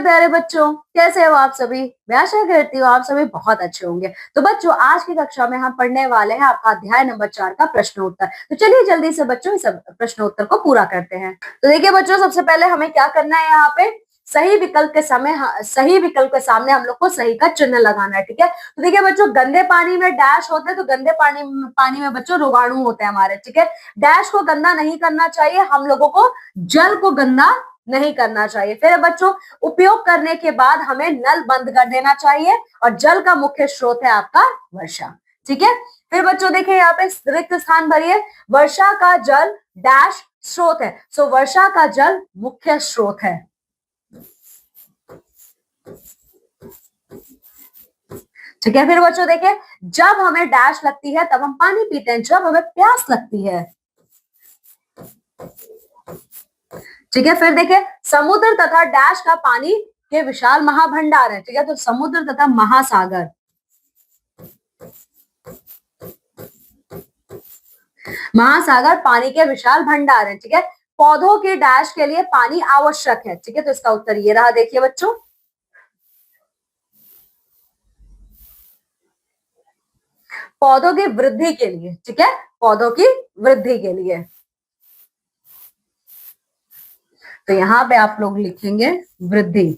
प्यारे बच्चों, कैसे हो आप सभी? मैं आशा करती हूँ आप सभी बहुत अच्छे होंगे। तो बच्चों, आज की कक्षा में हम पढ़ने वाले हैं आपका अध्याय नंबर 4 का प्रश्न उत्तर। तो चलिए जल्दी से बच्चों इस प्रश्न उत्तर को पूरा करते हैं। तो देखिए बच्चों, सबसे पहले हमें क्या करना है, यहाँ पे सही विकल्प के सही विकल्प के सामने हम लोग को सही का चिन्ह लगाना है। ठीक है, तो देखिए बच्चों, गंदे पानी में डैश होते हैं, तो गंदे पानी में बच्चों रोगाणु होते हैं हमारे। ठीक है, डैश को गंदा नहीं करना चाहिए, हम लोगों को जल को गंदा नहीं करना चाहिए। फिर बच्चों, उपयोग करने के बाद हमें नल बंद कर देना चाहिए और जल का मुख्य स्रोत है आपका वर्षा। ठीक है, फिर बच्चों देखिए यहाँ पे रिक्त स्थान भरिए। वर्षा का जल डैश स्रोत है, सो वर्षा का जल मुख्य स्रोत है। ठीक है, फिर बच्चों देखिए, जब हमें डैश लगती है तब हम पानी पीते हैं, जब हमें प्यास लगती है। ठीक है, फिर देखिए, समुद्र तथा डैश का पानी के विशाल महाभंडार है। ठीक है, तो समुद्र तथा महासागर, महासागर पानी के विशाल भंडार है। ठीक है, पौधों के डैश के लिए पानी आवश्यक है। ठीक है, तो इसका उत्तर ये रहा। देखिए बच्चों, पौधों की वृद्धि के लिए। ठीक है, पौधों की वृद्धि के लिए। तो यहां पे आप लोग लिखेंगे वृद्धि।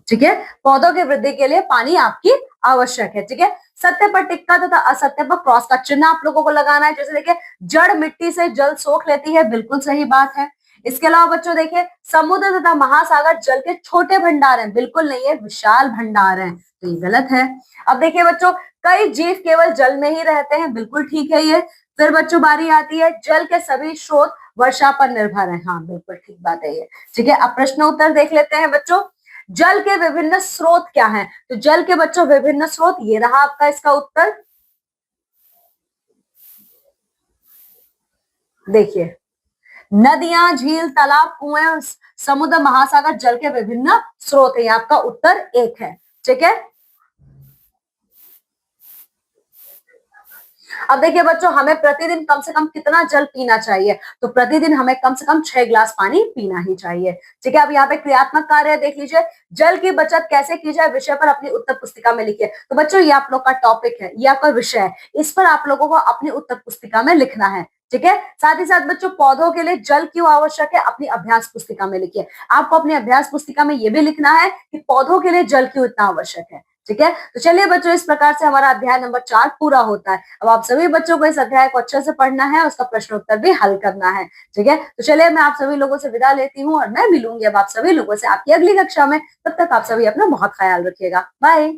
ठीक है, पौधों की वृद्धि के लिए पानी आपकी आवश्यक है। ठीक है, सत्य पर टिक्का तथा असत्य पर क्रॉस का चिन्ह आप लोगों को लगाना है। जैसे देखिए, जड़ मिट्टी से जल सोख लेती है, बिल्कुल सही बात है। इसके अलावा बच्चों देखिए, समुद्र तथा महासागर जल के छोटे भंडार हैं, बिल्कुल नहीं है, विशाल भंडार हैं, तो ये गलत है। अब देखिए बच्चों, कई जीव केवल जल में ही रहते हैं, बिल्कुल ठीक है ये। फिर बच्चों बारी आती है, जल के सभी स्रोत वर्षा पर निर्भर है। हाँ, बिल्कुल ठीक बात है ये। ठीक है, अब प्रश्न उत्तर देख लेते हैं बच्चों। जल के विभिन्न स्रोत क्या हैं? तो जल के बच्चों विभिन्न स्रोत, ये रहा आपका इसका उत्तर। देखिए, नदियां, झील, तालाब, कुएं, समुद्र, महासागर जल के विभिन्न स्रोत है। आपका उत्तर एक है। ठीक है, अब देखिए बच्चों, हमें प्रतिदिन कम से कम कितना जल पीना चाहिए? तो प्रतिदिन हमें कम से कम 6 गिलास पानी पीना ही चाहिए। ठीक है, अब यहाँ पे क्रियात्मक कार्य देख लीजिए, जल की बचत कैसे की जाए, विषय पर अपनी उत्तर पुस्तिका में लिखिए। तो बच्चों, ये आप लोग का टॉपिक है, ये आपका विषय है, इस पर आप लोगों को अपनी उत्तर पुस्तिका में लिखना है। ठीक है, साथ ही साथ बच्चों, पौधों के लिए जल क्यों आवश्यक है, अपनी अभ्यास पुस्तिका में लिखिए। आपको अपनी अभ्यास पुस्तिका में यह भी लिखना है कि पौधों के लिए जल क्यों इतना आवश्यक है। ठीक है, तो चलिए बच्चों, इस प्रकार से हमारा अध्याय नंबर 4 पूरा होता है। अब आप सभी बच्चों को इस अध्याय को अच्छे से पढ़ना है, उसका प्रश्न उत्तर भी हल करना है। ठीक है, तो चलिए मैं आप सभी लोगों से विदा लेती हूँ और मैं मिलूंगी अब आप सभी लोगों से आपकी अगली कक्षा में। तब तक आप सभी अपना बहुत ख्याल रखिएगा। बाय।